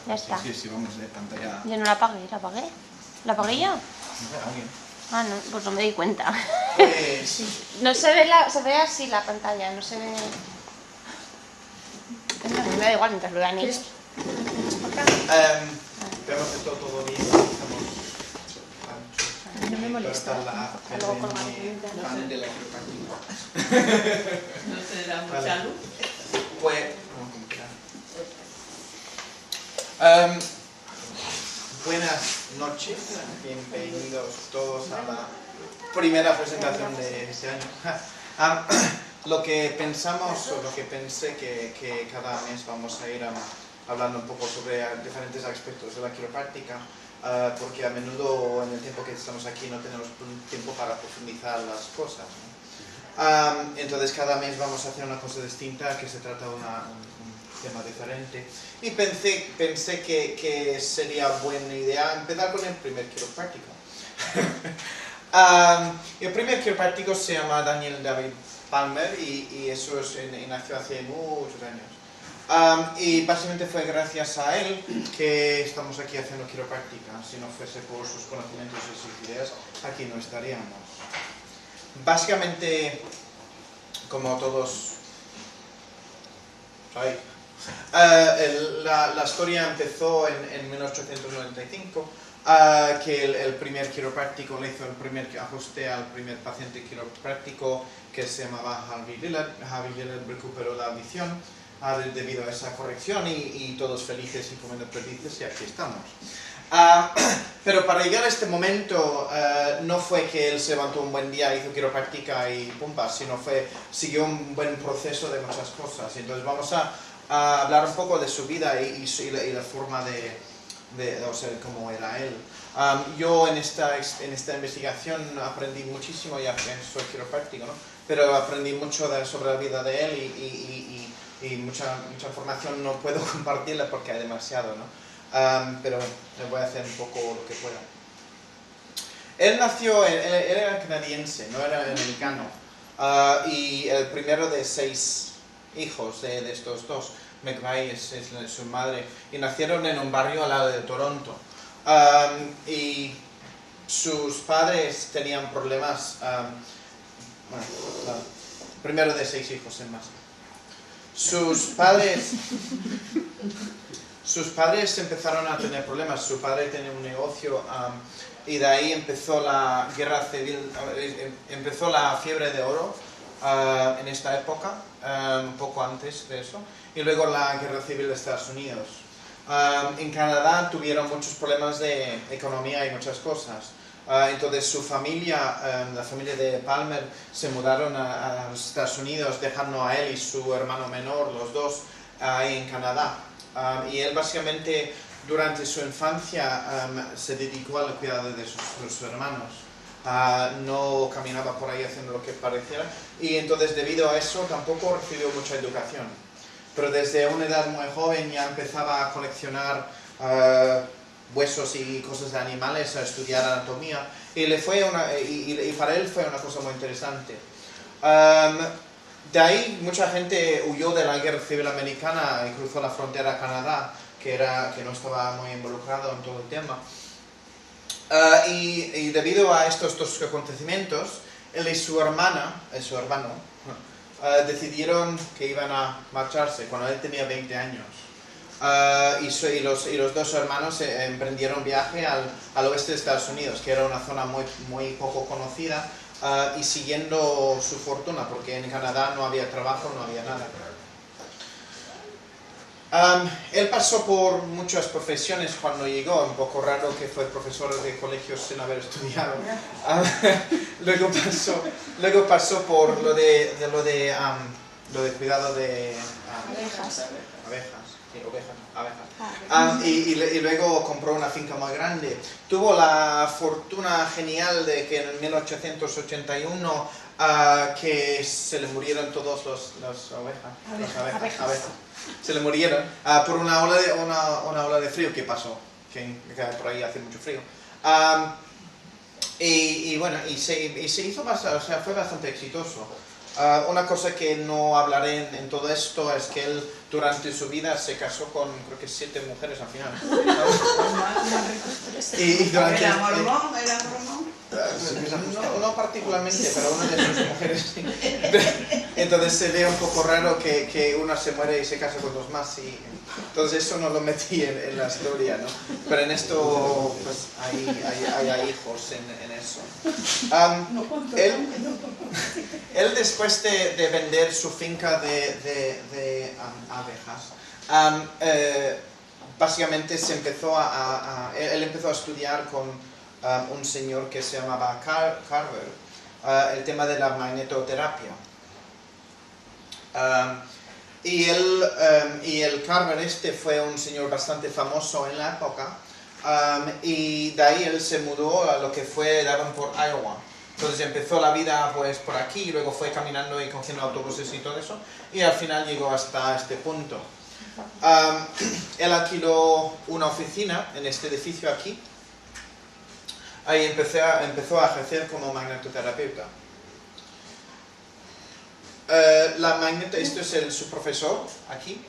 Ya está. Sí, sí, vamos de pantalla. Yo no la apagué, ¿la apagué? ¿La apagué yo? No sé, alguien. Ah, no, pues no me di cuenta. Pues... No se ve se ve así la pantalla, no se ve... A mí me da igual mientras lo vean ellos. Vemos que todo bien. Estamos... No me molesta. Luego colgamos. Fan de la quiropráctica. No se da mucha luz. Pues... como quieran. Buenas noches, bienvenidos todos a la primera presentación de este año. Lo que pensamos, o lo que pensé que cada mes vamos a ir hablando un poco sobre diferentes aspectos de la quiropráctica, porque a menudo en el tiempo que estamos aquí no tenemos tiempo para profundizar las cosas, ¿no? Entonces cada mes vamos a hacer una cosa distinta, que se trata de un tema diferente, y pensé que sería buena idea empezar con el primer quiropráctico. El primer quiropráctico se llama Daniel David Palmer y eso nació hace muchos años. Y básicamente fue gracias a él que estamos aquí haciendo quiropráctica. Si no fuese por sus conocimientos y sus ideas, aquí no estaríamos. Básicamente, como todos sabéis, la historia empezó en 1895, que el primer quiropráctico le hizo el primer ajuste al primer paciente quiropráctico, que se llamaba Harvey Lillard. Harvey Lillard recuperó la audición debido a esa corrección y todos felices y comiendo perdices, y aquí estamos. Pero para llegar a este momento no fue que él se levantó un buen día, hizo quiropráctica y pumba, sino siguió un buen proceso de muchas cosas. Entonces vamos a hablar un poco de su vida y la forma o sea, cómo era él. Yo en esta investigación aprendí muchísimo, ya que soy quiropráctico, ¿no? Pero aprendí mucho sobre la vida de él y mucha información no puedo compartirla porque hay demasiado, ¿no? Pero le voy a hacer un poco lo que pueda. Él era canadiense, no era americano, y el primero de 6 hijos de estos dos. McVeigh es su madre, y nacieron en un barrio al lado de Toronto. Y sus padres tenían problemas, primero de 6 hijos en más. Sus padres empezaron a tener problemas. Su padre tenía un negocio y de ahí empezó la guerra civil, empezó la fiebre de oro en esta época, un poco antes de eso, y luego la guerra civil de Estados Unidos. En Canadá tuvieron muchos problemas de economía y muchas cosas. Entonces su familia, la familia de Palmer, se mudaron a los Estados Unidos, dejando a él y su hermano menor, los dos, ahí en Canadá. Y él básicamente durante su infancia se dedicó al cuidado de sus hermanos. No caminaba por ahí haciendo lo que pareciera, y entonces debido a eso tampoco recibió mucha educación. Pero desde una edad muy joven ya empezaba a coleccionar huesos y cosas de animales, a estudiar anatomía, y para él fue una cosa muy interesante. De ahí mucha gente huyó de la guerra civil americana y cruzó la frontera a Canadá, que no estaba muy involucrado en todo el tema. Y debido a estos dos acontecimilos, él y su hermano, decidieron que iban a marcharse cuando él tenía 20 años. Y los dos hermanos emprendieron viaje al oeste de Estados Unidos, que era una zona muy poco conocida, y siguiendo su fortuna, porque en Canadá no había trabajo, no había nada. Él pasó por muchas profesiones cuando llegó, un poco raro que fue profesor de colegios sin haber estudiado. Luego pasó por lo de cuidado de abejas. Y luego compró una finca muy grande. Tuvo la fortuna genial de que en 1881 que se le murieron todos las abejas. Se le murieron por una ola de frío que pasó, que por ahí hace mucho frío. Y bueno, y se hizo bastante, o sea, fue bastante exitoso. Una cosa que no hablaré en todo esto es que él durante su vida se casó con creo que 7 mujeres al final. Y durante ¿Era mormón? ¿Era mormón? no particularmente, pero una de sus mujeres sí. Entonces se ve un poco raro que una se muere y se casa con 2 más. Y entonces eso no lo metí en la historia, ¿no? Pero en esto pues hay hijos en eso. Él después de vender su finca de abejas, básicamente él empezó a estudiar con un señor que se llamaba Carver, el tema de la magnetoterapia. Y el Carver fue un señor bastante famoso en la época, y de ahí él se mudó a lo que fue Davenport, Iowa. Entonces empezó la vida pues por aquí, luego fue caminando y cogiendo autobuses y todo eso, y al final llegó hasta este punto. Él alquiló una oficina en este edificio aquí. Ahí empezó a ejercer como magnetoterapeuta. Esto es su profesor aquí.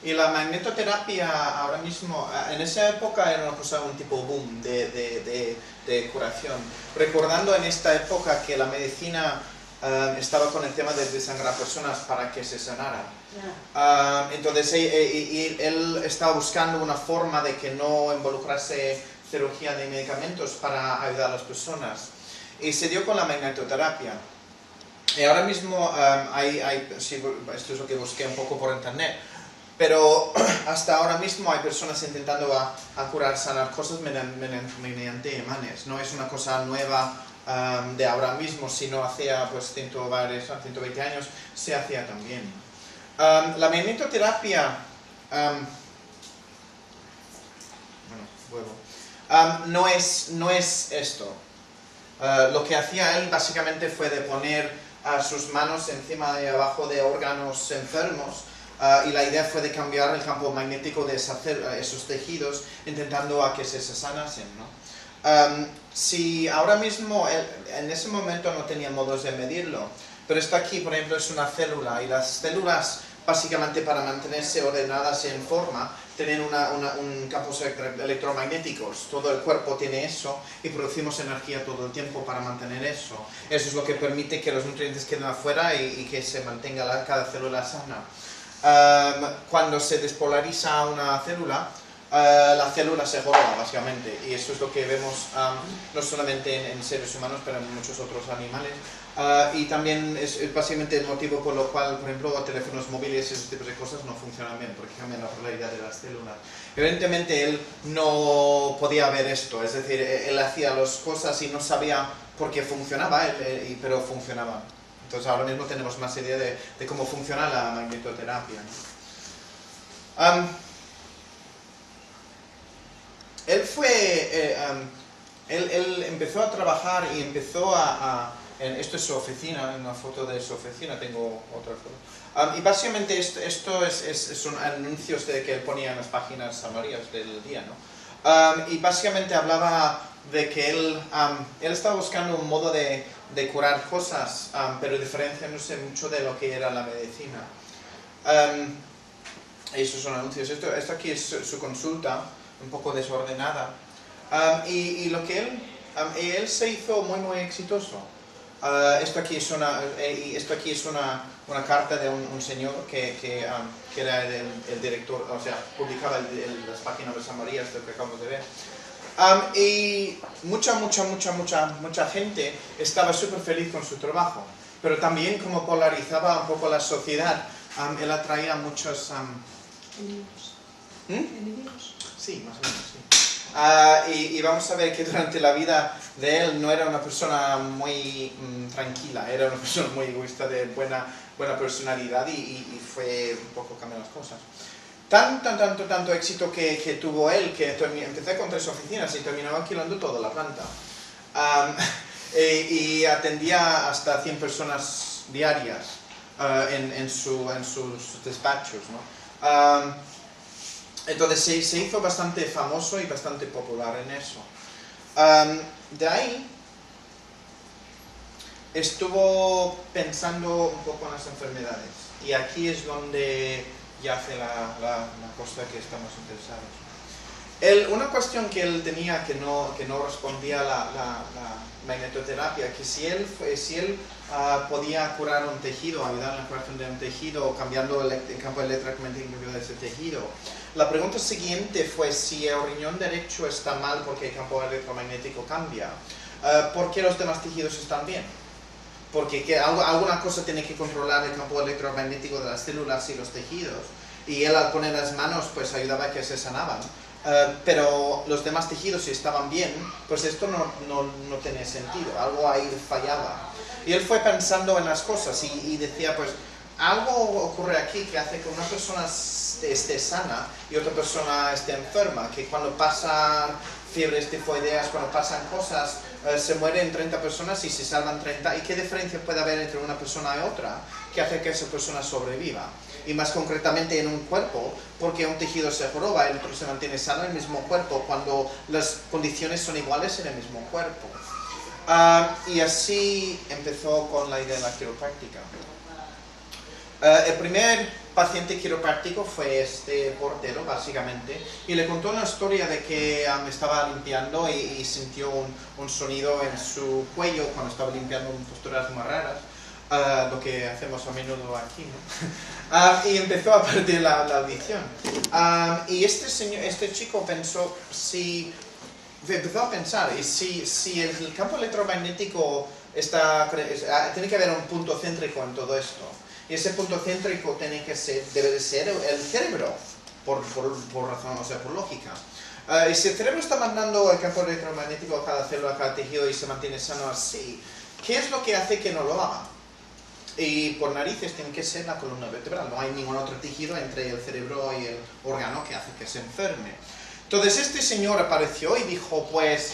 Y la magnetoterapia ahora mismo, en esa época era una cosa, un tipo boom de curación. Recordando en esta época que la medicina estaba con el tema de desangrar personas para que se sanaran. Entonces él estaba buscando una forma de que no involucrase cirugía de medicamentos para ayudar a las personas. Y se dio con la magnetoterapia. Y ahora mismo sí, esto es lo que busqué un poco por internet, pero hasta ahora mismo hay personas intentando a curar, sanar cosas mediante imanes. No es una cosa nueva de ahora mismo, sino hacía pues 120 años se hacía también. La magnetoterapia, no es esto. Lo que hacía él básicamente fue de poner sus manos encima y abajo de órganos enfermos, y la idea fue de cambiar el campo magnético de esos tejidos, intentando a que se sanasen, ¿no? Si ahora mismo, en ese momento no tenía modos de medirlo, pero esto aquí, por ejemplo, es una célula, y las células, básicamente para mantenerse ordenadas en forma, tienen un campos electromagnéticos. Todo el cuerpo tiene eso y producimos energía todo el tiempo para mantener eso. Eso es lo que permite que los nutrientes queden afuera y que se mantenga cada célula sana. Cuando se despolariza una célula, la célula se joroba básicamente, y eso es lo que vemos no solamente en seres humanos, pero en muchos otros animales. Y también es básicamente el motivo por lo cual, por ejemplo, teléfonos móviles y ese tipo de cosas no funcionan bien, porque cambian la polaridad de las células. Evidentemente él no podía ver esto, es decir, él hacía las cosas y no sabía por qué funcionaba, pero funcionaba. Entonces ahora mismo tenemos más idea de cómo funciona la magnetoterapia, ¿no? Él empezó a trabajar y empezó esto es su oficina, una foto de su oficina, tengo otra foto. Y básicamente esto son anuncios que él ponía en las páginas amarillas del día, ¿no? Y básicamente hablaba de que él estaba buscando un modo de curar cosas, pero diferenciándose mucho de lo que era la medicina. Estos son anuncios. Esto aquí es su consulta, un poco desordenada. Y lo que él se hizo muy exitoso. Esto aquí es una carta de un señor que era el director, o sea, publicaba las páginas amarillas de lo que acabamos de ver. Y mucha gente estaba súper feliz con su trabajo, pero también como polarizaba un poco la sociedad, él atraía muchos... ¿Enemigos? Sí, más o menos, sí. Y vamos a ver que durante la vida de él no era una persona muy tranquila, era una persona muy egoísta, de buena personalidad, y fue un poco cambiar las cosas. Tanto éxito que tuvo él, que empecé con 3 oficinas y terminaba alquilando toda la planta. Y atendía hasta 100 personas diarias en sus despachos, ¿no? Entonces se hizo bastante famoso y bastante popular en eso. De ahí, estuvo pensando un poco en las enfermedades. Y aquí es donde yace la cosa que estamos interesados. Una cuestión que él tenía que no respondía a la magnetoterapia, que si él podía curar un tejido, ayudar en la curación de un tejido, cambiando el campo electromagnético de ese tejido. La pregunta siguiente fue si el riñón derecho está mal porque el campo electromagnético cambia. ¿Por qué los demás tejidos están bien? Porque alguna cosa tiene que controlar el campo electromagnético de las células y los tejidos. Y él al poner las manos pues ayudaba a que se sanaban. Pero los demás tejidos si estaban bien, pues esto no tenía sentido, algo ahí fallaba. Y él fue pensando en las cosas y decía pues algo ocurre aquí que hace que una persona esté sana y otra persona esté enferma, que cuando pasan fiebres tifoideas, cuando pasan cosas, se mueren 30 personas y se salvan 30. ¿Y qué diferencia puede haber entre una persona y otra que hace que esa persona sobreviva? Y más concretamente en un cuerpo, porque un tejido se joroba y el otro se mantiene sano en el mismo cuerpo, cuando las condiciones son iguales en el mismo cuerpo. Y así empezó con la idea de la quiropráctica. El primer paciente quiropráctico fue este portero, básicamente, y le contó una historia de que estaba limpiando y sintió un sonido en su cuello cuando estaba limpiando en posturas muy raras. Lo que hacemos a menudo aquí, ¿no? Y empezó a perder la audición. Y este chico pensó, empezó a pensar, y si el campo electromagnético tiene que haber un punto céntrico en todo esto, y ese punto céntrico debe de ser el cerebro, por razón, o sea, por lógica. Y si el cerebro está mandando el campo electromagnético a cada célula, a cada tejido y se mantiene sano así, ¿qué es lo que hace que no lo haga? Y por narices tiene que ser la columna vertebral, no hay ningún otro tejido entre el cerebro y el órgano que hace que se enferme. Entonces este señor apareció y dijo, pues,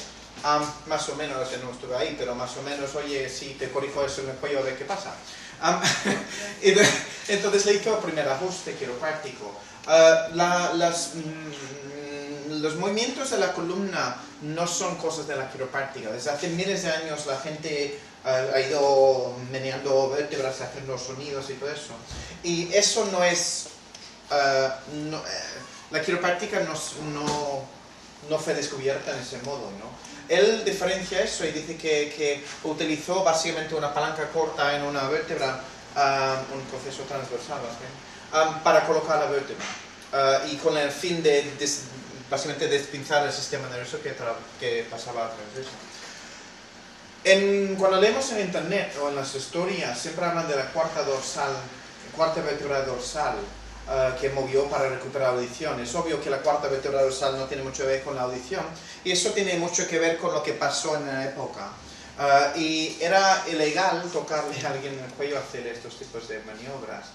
más o menos, no estuve ahí, pero más o menos, oye, si te corrijo eso en el cuello, a ver qué pasa. Entonces le hizo el primer ajuste quiropráctico. Los movimientos de la columna no son cosas de la quiropráctica. Desde hace miles de años la gente ha ido meneando vértebras, haciendo sonidos y todo eso. Y eso no es... la quiropráctica no fue descubierta en ese modo, ¿no? Él diferencia eso y dice que utilizó básicamente una palanca corta en una vértebra, un proceso transversal, para colocar la vértebra. Y con el fin de básicamente despinzar el sistema nervioso que pasaba a través de eso. Cuando leemos en internet o en las historias, siempre hablan de la cuarta vértebra dorsal que movió para recuperar la audición. Es obvio que la cuarta vértebra dorsal no tiene mucho que ver con la audición, y eso tiene mucho que ver con lo que pasó en la época. Y era ilegal tocarle a alguien en el cuello, hacer estos tipos de maniobras.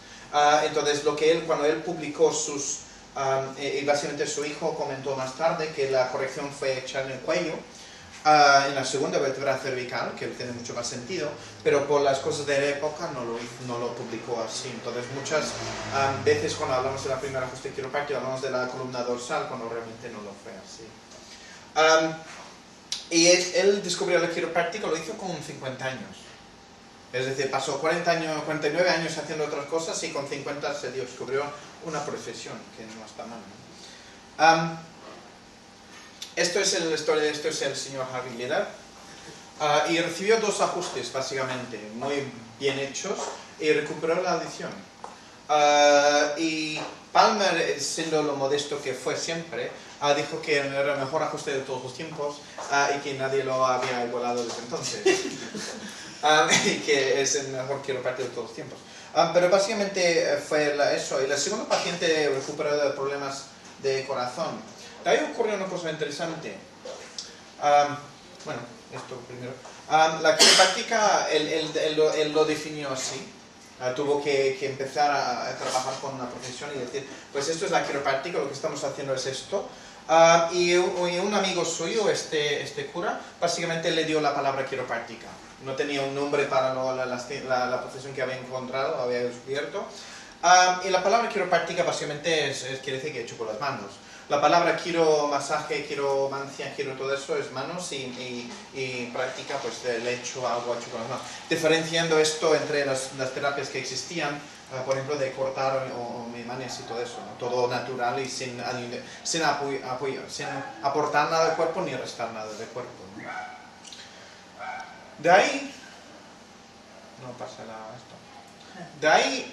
Entonces, cuando él publicó y básicamente su hijo comentó más tarde que la corrección fue echar en el cuello, en la segunda vértebra cervical, que tiene mucho más sentido, pero por las cosas de la época no lo publicó así. Entonces muchas veces cuando hablamos de la primera ajuste quiropráctico hablamos de la columna dorsal cuando realmente no lo fue así. Y él descubrió el quiropráctico, lo hizo con 50 años. Es decir, pasó 49 años haciendo otras cosas y con 50 se descubrió una profesión, que no está mal, ¿no? Esto es el señor Harry Leder, y recibió 2 ajustes básicamente, muy bien hechos, y recuperó la audición. Y Palmer, siendo lo modesto que fue siempre, dijo que era el mejor ajuste de todos los tiempos y que nadie lo había igualado desde entonces. Y que es el mejor quiropráctico de todos los tiempos. Pero básicamente fue eso. Y la segunda paciente recuperó de problemas de corazón. De ahí ocurrió una cosa interesante. Bueno, esto primero. La quiropráctica, él lo definió así. Tuvo que empezar a trabajar con una profesión y decir, pues esto es la quiropráctica, lo que estamos haciendo es esto. Y un amigo suyo, este cura, básicamente le dio la palabra quiropráctica. No tenía un nombre para la profesión que había encontrado, había descubierto. Y la palabra quiropráctica básicamente quiere decir que hecho con las manos. La palabra quiromasaje, quiromancia, quiro todo eso es manos y práctica, pues el hecho, algo hecho con las manos. Diferenciando esto entre las terapias que existían, por ejemplo, de cortar o memanes y todo eso, ¿no? Todo natural y sin aportar nada al cuerpo ni restar nada del cuerpo, ¿no? De ahí, no pasa nada esto. De ahí,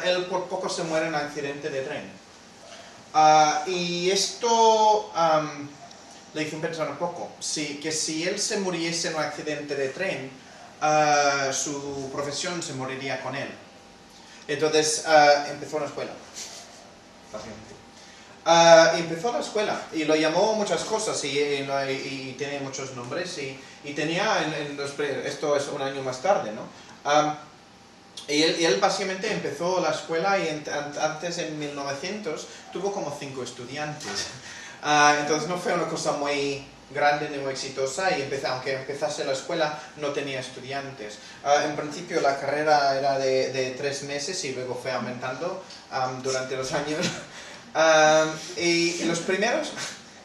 él por poco se muere en un accidente de tren. Y esto le hizo pensar un poco, que si él se muriese en un accidente de tren, su profesión se moriría con él. Entonces empezó una escuela, básicamente. Empezó la escuela y lo llamó muchas cosas y tenía muchos nombres y tenía, esto es un año más tarde, ¿no? Y él básicamente empezó la escuela y antes en 1900 tuvo como 5 estudiantes. Entonces no fue una cosa muy grande ni muy exitosa y aunque empezase la escuela no tenía estudiantes. En principio la carrera era de 3 meses y luego fue aumentando durante los años. Y los primeros,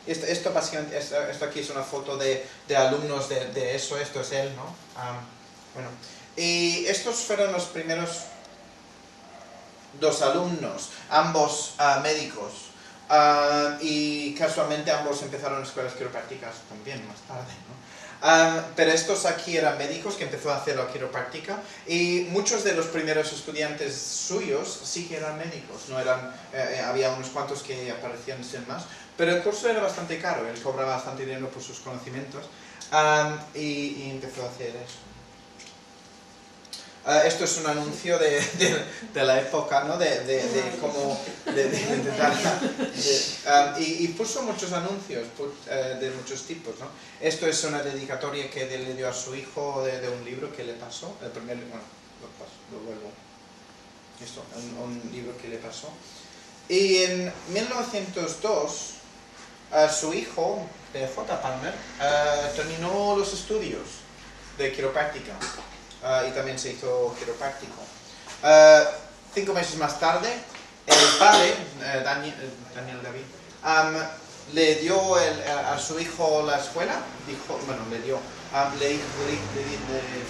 esto básicamente, esto aquí es una foto de alumnos de eso, esto es él, ¿no? Bueno. Y estos fueron los primeros 2 alumnos, ambos médicos, y casualmente ambos empezaron escuelas quiroprácticas también más tarde, ¿no? Pero estos aquí eran médicos que empezó a hacer la quiropráctica y muchos de los primeros estudiantes suyos sí que eran médicos, no eran, había unos cuantos que aparecían sin más, pero el curso era bastante caro, él cobraba bastante dinero por sus conocimientos y empezó a hacer eso. Esto es un anuncio de la época, ¿no? Y puso muchos anuncios de muchos tipos, ¿no? Esto es una dedicatoria que le dio a su hijo de un libro que le pasó, el primer, bueno, lo vuelvo, esto, un libro que le pasó. Y en 1902, su hijo, J. Palmer, terminó los estudios de quiropráctica. Y también se hizo quiropráctico. 5 meses más tarde, el padre, Daniel David, le dio a su hijo la escuela,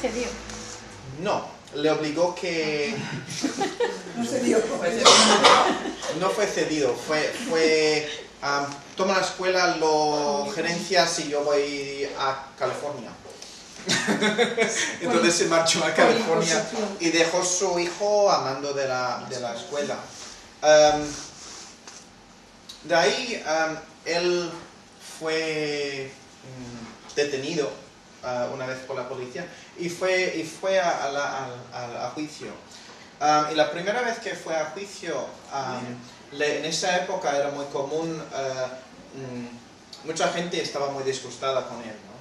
Cedió. No, le obligó que... No se dio. No fue cedido, fue toma la escuela, lo gerencias y yo voy a California. Entonces se marchó a California y dejó su hijo a mando de la escuela. De ahí él fue detenido una vez por la policía y fue a juicio. Y la primera vez que fue a juicio, en esa época era muy común, mucha gente estaba muy disgustada con él, ¿no?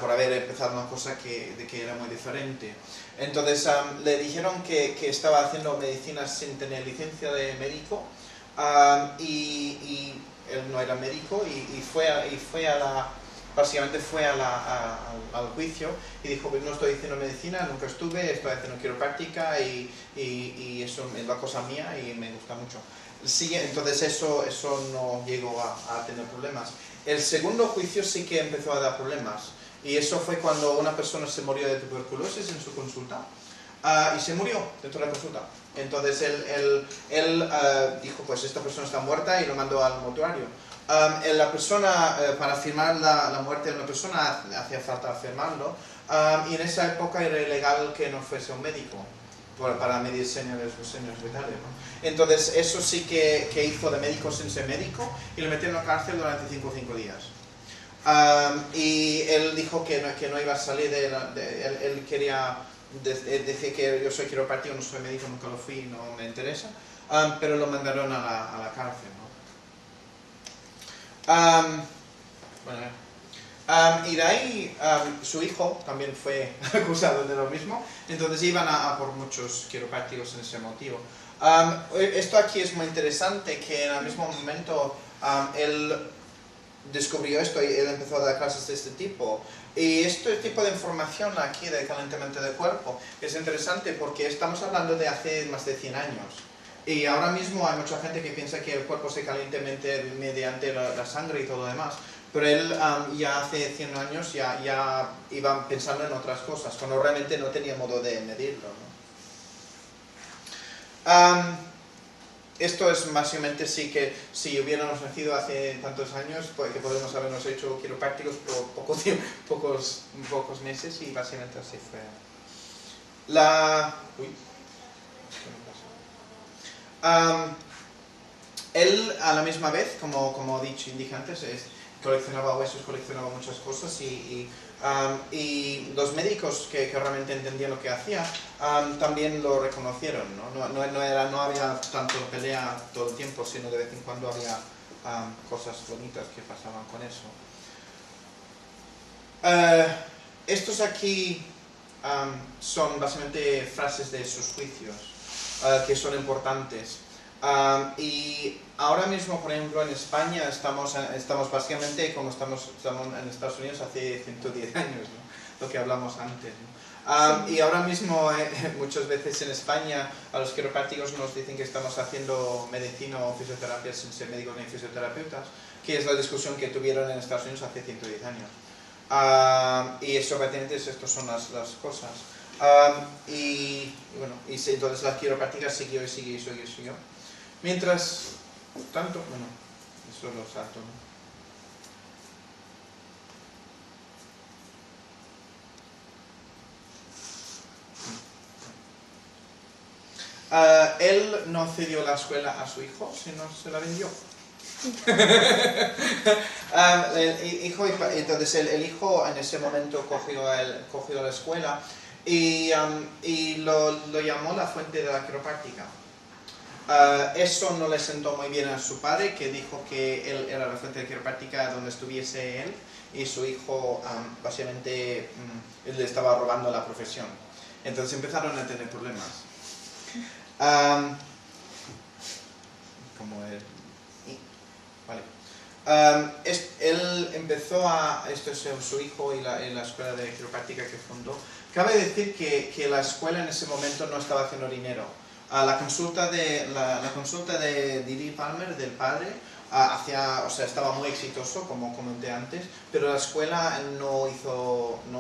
Por haber empezado una cosa que era muy diferente. Entonces le dijeron que estaba haciendo medicina sin tener licencia de médico y él no era médico y básicamente fue al juicio y dijo que no estoy haciendo medicina, nunca estuve, estoy haciendo quiropráctica y eso es la cosa mía y me gusta mucho. Sí, entonces eso no llegó a tener problemas. El segundo juicio sí que empezó a dar problemas. Y eso fue cuando una persona se murió de tuberculosis en su consulta y se murió dentro de la consulta. Entonces él dijo, pues esta persona está muerta y lo mandó al mortuario. La persona, para firmar la muerte de una persona hacía falta firmarlo y en esa época era ilegal que no fuese un médico para medir señales vitales, ¿no? Entonces eso sí que hizo de médico sin ser médico y lo metió en la cárcel durante 5 días. Y él dijo que no iba a salir él quería decir que yo soy quiropráctico, no soy médico, nunca lo fui, no me interesa, pero lo mandaron a la cárcel, ¿no? Y de ahí su hijo también fue acusado de lo mismo, entonces iban a por muchos quiroprácticos en ese motivo. Esto aquí es muy interesante, que en el mismo momento él descubrió esto y él empezó a dar clases de este tipo. Y este tipo de información aquí de calentamiento del cuerpo es interesante porque estamos hablando de hace más de 100 años. Y ahora mismo hay mucha gente que piensa que el cuerpo se calienta mediante la sangre y todo lo demás, pero él ya hace 100 años ya iba pensando en otras cosas, cuando realmente no tenía modo de medirlo, ¿no? Esto es básicamente sí que si hubiéramos nacido hace tantos años, pues que podemos habernos hecho quiroprácticos por pocos meses y básicamente así fue. Uy, él a la misma vez, como dije antes, coleccionaba huesos, coleccionaba muchas cosas y los médicos que realmente entendían lo que hacía también lo reconocieron, ¿no? No había tanto pelea todo el tiempo, sino de vez en cuando había cosas bonitas que pasaban con eso. Estos aquí son básicamente frases de sus juicios que son importantes. Y ahora mismo, por ejemplo, en España estamos básicamente como estamos en Estados Unidos hace 110 años, ¿no? Lo que hablamos antes, ¿no? Sí. Y ahora mismo muchas veces en España a los quiroprácticos nos dicen que estamos haciendo medicina o fisioterapia sin ser médicos ni fisioterapeutas, que es la discusión que tuvieron en Estados Unidos hace 110 años. Y eso, estas son las cosas. Y bueno, entonces la quiropráctica siguió. Mientras tanto, bueno, eso lo salto, ¿no? Él no cedió la escuela a su hijo, sino se la vendió. Entonces el hijo en ese momento cogió la escuela y lo llamó la fuente de la quiropráctica. Eso no le sentó muy bien a su padre, que dijo que él era la fuente de quiropráctica donde estuviese él, y su hijo básicamente le estaba robando la profesión. Entonces empezaron a tener problemas. Como él. Vale. Él empezó esto es su hijo y la escuela de quiropráctica que fundó. Cabe decir que la escuela en ese momento no estaba haciendo dinero. La consulta de Didi Palmer, del padre, estaba muy exitoso, como comenté antes, pero la escuela no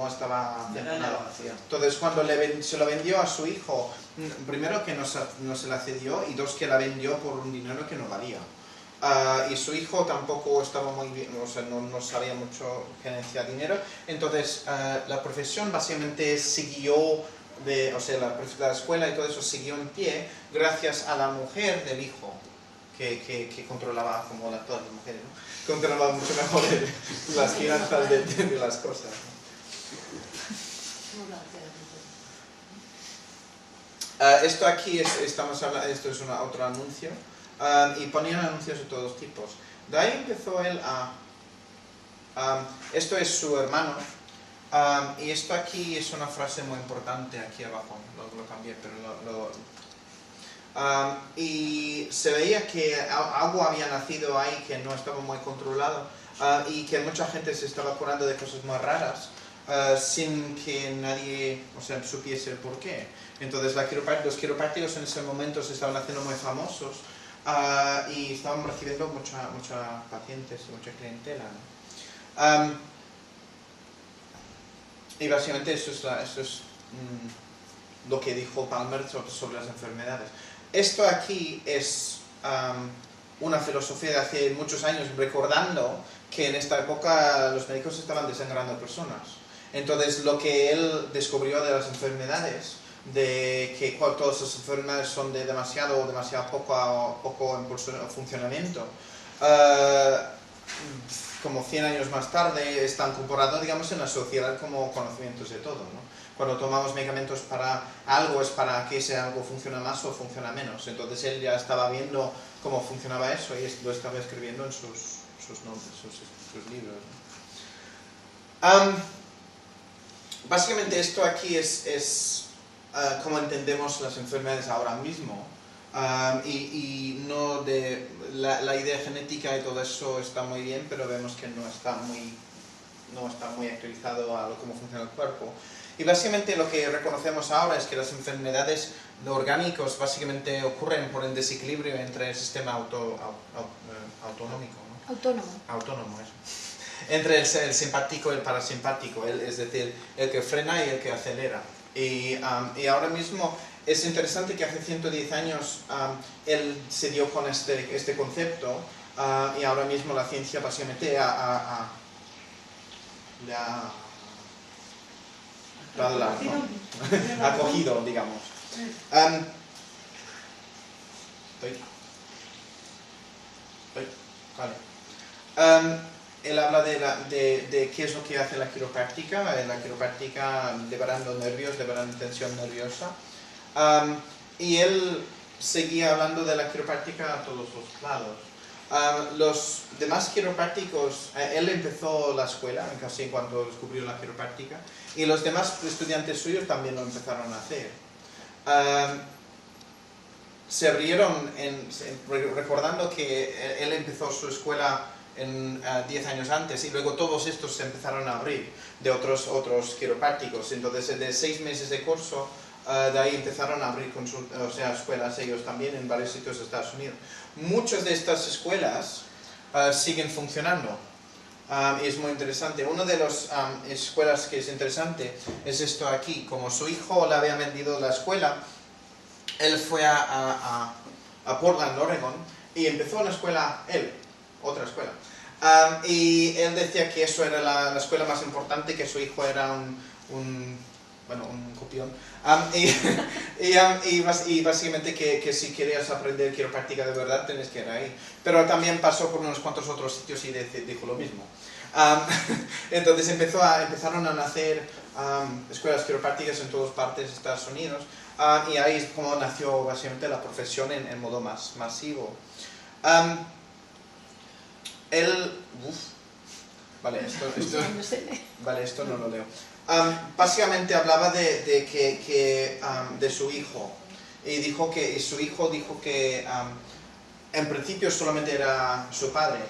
estaba haciendo nada. Entonces, cuando se lo vendió a su hijo, primero que no se la cedió, y dos, que la vendió por un dinero que no valía. Y su hijo tampoco estaba muy bien, no sabía mucho que necesitaba dinero. Entonces, la profesión básicamente siguió. La escuela y todo eso siguió en pie gracias a la mujer del hijo que controlaba, como todas las mujeres, ¿no? Controlaba mucho mejor las finanzas de las cosas, ¿no? Esto aquí esto es otro anuncio y ponían anuncios de todos tipos. De ahí empezó él esto es su hermano. Y esto aquí es una frase muy importante aquí abajo, lo cambié, pero y se veía que algo había nacido ahí que no estaba muy controlado y que mucha gente se estaba curando de cosas muy raras sin que nadie supiese el por qué. Entonces los quiroprácticos en ese momento se estaban haciendo muy famosos y estaban recibiendo mucha pacientes y mucha clientela, ¿no? Y básicamente eso es lo que dijo Palmer sobre las enfermedades. Esto aquí es una filosofía de hace muchos años, recordando que en esta época los médicos estaban desangrando personas. Entonces lo que él descubrió de las enfermedades, de que todas las enfermedades son de demasiado poco en funcionamiento, como 100 años más tarde están incorporados, digamos, en la sociedad como conocimientos de todo, ¿no? Cuando tomamos medicamentos para algo es para que ese algo funcione más o funcione menos. Entonces él ya estaba viendo cómo funcionaba eso y lo estaba escribiendo en sus libros, ¿no? Básicamente esto aquí es cómo entendemos las enfermedades ahora mismo. Y no de la idea genética y todo eso está muy bien, pero vemos que no está muy actualizado a cómo funciona el cuerpo. Y básicamente lo que reconocemos ahora es que las enfermedades orgánicas básicamente ocurren por el desequilibrio entre el sistema autonómico, ¿no? Autónomo, eso. Entre el simpático y el parasimpático, es decir, el que frena y el que acelera. Y ahora mismo es interesante que hace 110 años él se dio con este concepto y ahora mismo la ciencia básicamente le ha dado la razón. Ha cogido, digamos. Vale. Él habla de qué es lo que hace la quiropráctica. La quiropráctica liberando nervios, liberando tensión nerviosa. Y él seguía hablando de la quiropráctica a todos los lados. Los demás quiroprácticos, él empezó la escuela casi cuando descubrió la quiropráctica, y los demás estudiantes suyos también lo empezaron a hacer. Se rieron recordando que él empezó su escuela 10 años antes, y luego todos estos se empezaron a abrir de otros quiroprácticos. Entonces, de 6 meses de curso, de ahí empezaron a abrir escuelas ellos también en varios sitios de Estados Unidos. Muchas de estas escuelas siguen funcionando. Y es muy interesante. Una de las escuelas que es interesante es esto aquí. Como su hijo le había vendido la escuela, él fue a Portland, Oregon, y empezó una escuela, otra escuela. Y él decía que eso era la escuela más importante, que su hijo era un copión. Y básicamente que si querías aprender quiropráctica de verdad, tienes que ir ahí. Pero también pasó por unos cuantos otros sitios y dijo lo mismo. Entonces empezaron a nacer escuelas quiroprácticas en todas partes de Estados Unidos. Y ahí es como nació básicamente la profesión en modo más masivo. Esto no lo leo. Básicamente hablaba de su hijo, y dijo que su hijo dijo que en principio solamente era su padre,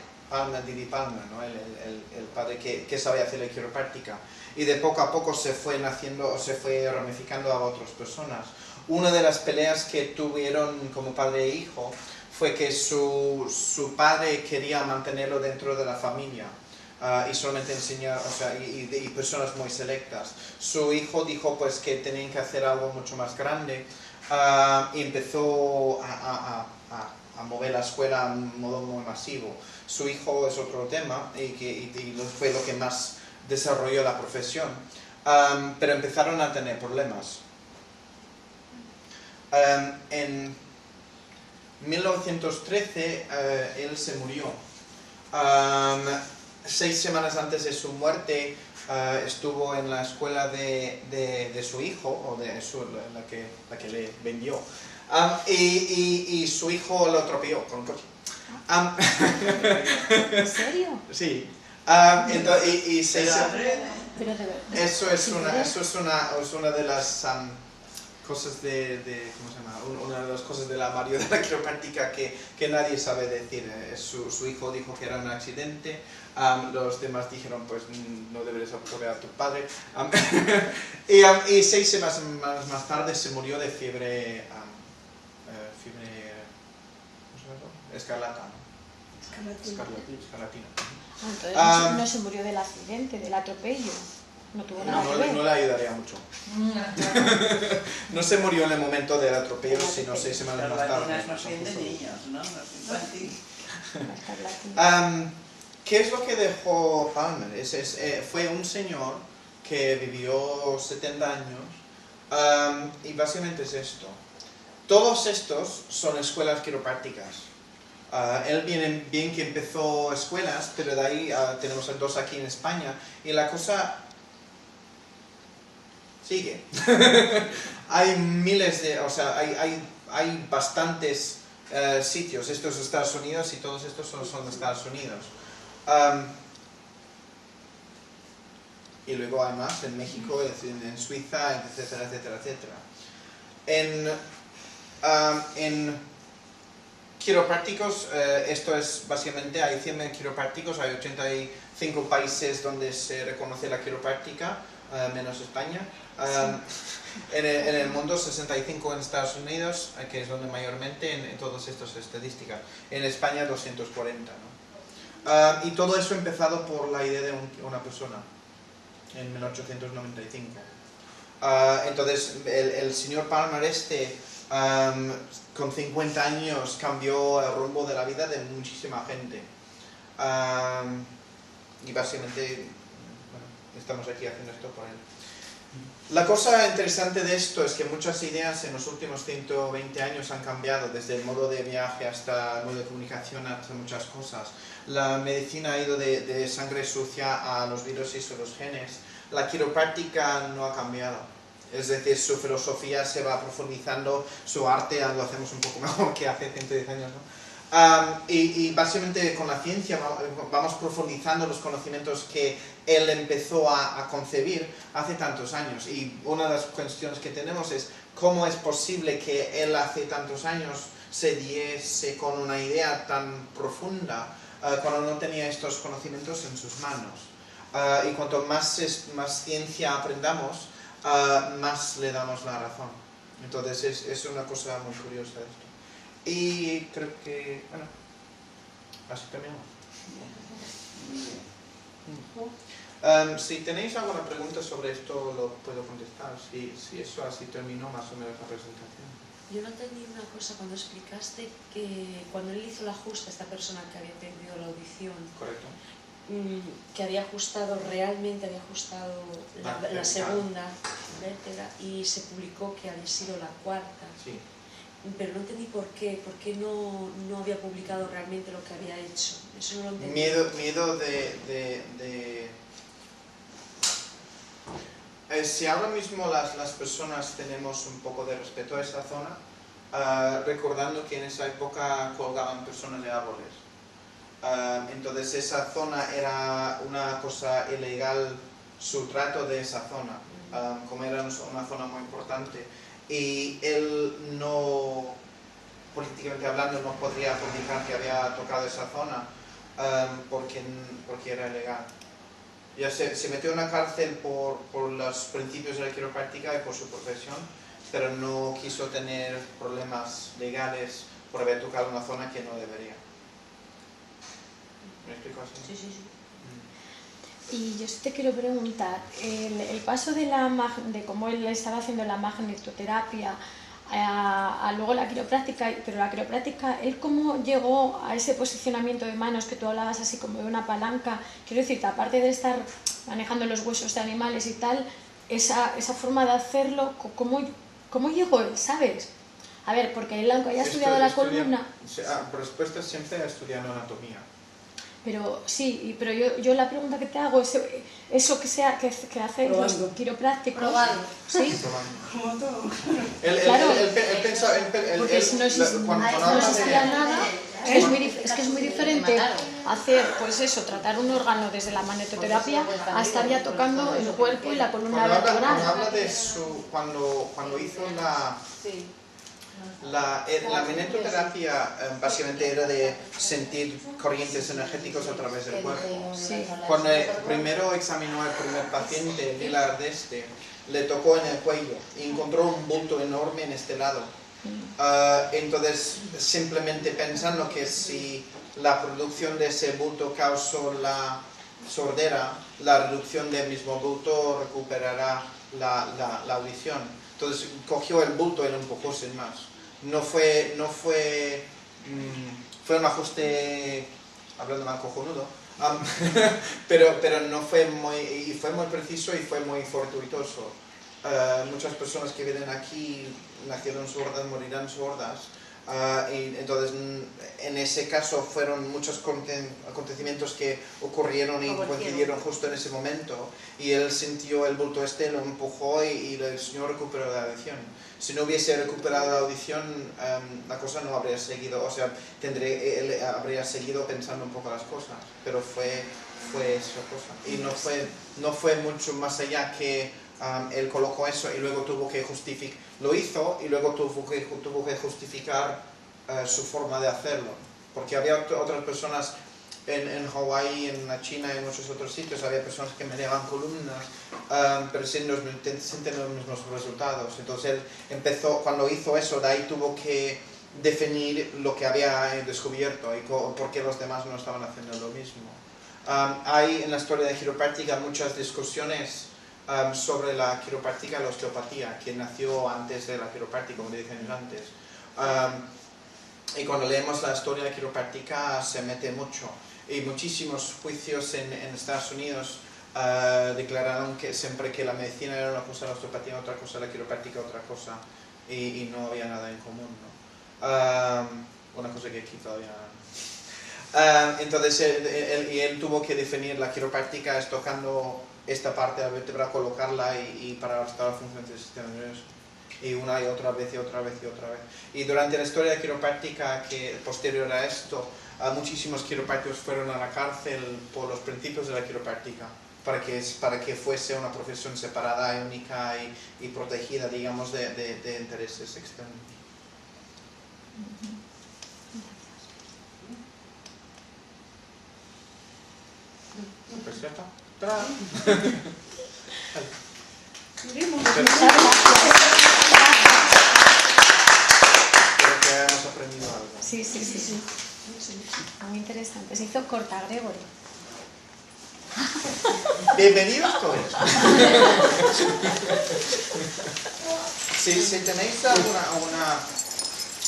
Didi Palmer, ¿no? el padre que sabía hacer la quiropráctica, y de poco a poco se fue ramificando a otras personas. Una de las peleas que tuvieron como padre e hijo fue que su padre quería mantenerlo dentro de la familia. Y solamente enseñar, y personas muy selectas. Su hijo dijo pues que tenían que hacer algo mucho más grande, y empezó a mover la escuela en modo muy masivo. Su hijo es otro tema y fue lo que más desarrolló la profesión, pero empezaron a tener problemas. En 1913 él se murió. 6 semanas antes de su muerte estuvo en la escuela de su hijo, o de la que le vendió, y su hijo lo atropelló con un coche. ¿En serio? Sí. Pero de verdad. Eso es una de las cosas ¿cómo se llama? Una de las cosas de la Mario de la quiropráctica que nadie sabe decir. Su hijo dijo que era un accidente, los demás dijeron pues no deberías apoyar a tu padre, y 6 semanas más tarde se murió de fiebre escarlata, ¿no? Escarlatina. Entonces no se murió del accidente, del atropello. No tuvo nada que ver. No le ayudaría mucho. No se murió en el momento del atropello, sino 6 semanas más tarde. Las más bien de niños, ¿no? ¿Qué es lo que dejó Palmer? Fue un señor que vivió 70 años, y básicamente es esto. Todos estos son escuelas quiroprácticas. Él bien que empezó escuelas, pero de ahí tenemos 2 aquí en España, y la cosa sigue. Hay miles de, hay bastantes sitios. Estos son Estados Unidos y todos estos son de Estados Unidos. Y luego hay más en México, en Suiza, etcétera, etcétera, etcétera. En quiroprácticos, esto es básicamente, hay 100 quiroprácticos, hay 85 países donde se reconoce la quiropráctica. menos España. En el mundo 65 en Estados Unidos, que es donde mayormente en todas estas estadísticas. En España 240, ¿no? Y todo eso empezado por la idea de una persona en 1895. Entonces el señor Palmer con 50 años cambió el rumbo de la vida de muchísima gente. Y básicamente, bueno, estamos aquí haciendo esto por él. La cosa interesante de esto es que muchas ideas en los últimos 120 años han cambiado, desde el modo de viaje hasta el modo de comunicación, hasta muchas cosas. La medicina ha ido de sangre sucia a los virus y los genes. La quiropráctica no ha cambiado. Es decir, su filosofía se va profundizando, su arte lo hacemos un poco mejor que hace 110 años, ¿no? Y básicamente con la ciencia vamos profundizando los conocimientos que él empezó a concebir hace tantos años. Y una de las cuestiones que tenemos es cómo es posible que él hace tantos años se diese con una idea tan profunda cuando no tenía estos conocimientos en sus manos. Y cuanto más ciencia aprendamos, más le damos la razón. Entonces es una cosa muy curiosa esto. Y creo que, bueno, así terminamos. Si tenéis alguna pregunta sobre esto, lo puedo contestar. Si eso así terminó más o menos la presentación. Yo no entendí una cosa cuando explicaste que cuando él hizo el ajuste a esta persona que había perdido la audición, Correcto. que había ajustado, realmente había ajustado la segunda vértebra y se publicó que había sido la cuarta. Sí. Pero no entendí por qué no había publicado realmente lo que había hecho. Eso no lo entendí. Miedo si ahora mismo las personas tenemos un poco de respeto a esa zona, recordando que en esa época colgaban personas de árboles. Entonces esa zona era una cosa ilegal, su trato de esa zona, como era una zona muy importante. Y él no, políticamente hablando, no podría publicar que había tocado esa zona porque era ilegal. Ya se metió en la cárcel por los principios de la quiropráctica y por su profesión, pero no quiso tener problemas legales por haber tocado una zona que no debería. ¿Me explico así? Sí, sí, sí. Y yo sí te quiero preguntar, el paso de cómo él estaba haciendo la magnetoterapia a luego la quiropráctica, pero la quiropráctica, él cómo llegó a ese posicionamiento de manos que tú hablabas así como de una palanca, quiero decirte, aparte de estar manejando los huesos de animales y tal, esa forma de hacerlo, ¿cómo llegó él, sabes? A ver, porque él aunque haya estudiado la columna... Por respuesta siempre ha estudiado anatomía. Pero sí, pero yo la pregunta que te hago es eso que hacen los quiroprácticos. Probando. ¿Sí? Como todo. Claro. Él pensaba... Porque si no existía nada, es que es muy diferente hacer, pues eso, tratar un órgano desde la magnetoterapia a estar ya tocando el cuerpo y la columna vertebral. Cuando habla de cuando hizo la magnetoterapia, básicamente era de sentir corrientes energéticos a través del cuerpo. Sí. Cuando primero examinó al primer paciente, Lilar le tocó en el cuello y encontró un bulto enorme en este lado. Entonces, simplemente pensando que si la producción de ese bulto causó la sordera, la reducción del mismo bulto recuperará la audición. Entonces cogió el bulto y lo empujó sin más. Fue un ajuste, hablando mal, cojonudo, pero no fue fue muy preciso y fue muy fortuitoso. Muchas personas que vienen aquí nacieron sordas, morirán sordas. Y entonces, en ese caso, fueron muchos acontecimientos que ocurrieron y coincidieron justo en ese momento. Y él sintió el bulto lo empujó y el señor recuperó la audición. Si no hubiese recuperado la audición, la cosa no habría seguido, o sea, él habría seguido pensando un poco las cosas. Pero fue esa cosa. Y no fue mucho más allá que él colocó eso y luego tuvo que justificar. Lo hizo y luego tuvo que justificar su forma de hacerlo, porque había otras personas en Hawái, en la China y en muchos otros sitios había personas que meneaban columnas, pero sin tener los mismos resultados. Entonces él empezó, cuando hizo eso, de ahí tuvo que definir lo que había descubierto y por qué los demás no estaban haciendo lo mismo. Hay en la historia de quiropráctica muchas discusiones sobre la quiropráctica y la osteopatía, que nació antes de la quiropráctica, como 10 años antes. Y cuando leemos la historia de la quiropráctica se mete mucho. Y muchísimos juicios en Estados Unidos declararon que siempre que la medicina era una cosa, la osteopatía otra cosa, la quiropráctica otra cosa, y no había nada en común, ¿no? Una cosa que aquí todavía... entonces él tuvo que definir la quiropráctica es tocando esta parte de la vértebra, colocarla y para restaurar la función del sistema nervioso. Y una y otra vez y otra vez y otra vez. Y durante la historia de quiropráctica que posterior a esto, muchísimos quiroprácticos fueron a la cárcel por los principios de la quiropráctica, para que fuese una profesión separada, única y protegida, digamos, de intereses externos. ¿Perfecto? Muchas gracias. Creo que hemos aprendido algo. Sí. Muy interesante. Se hizo corta, Gregory. Bienvenidos todos. Si tenéis alguna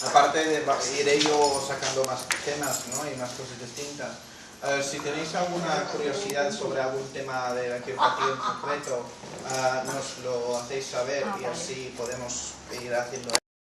aparte de iré yo sacando más temas, ¿no? Y más cosas distintas. Si tenéis alguna curiosidad sobre algún tema de la quiropráctica en concreto, nos lo hacéis saber y así podemos ir haciendo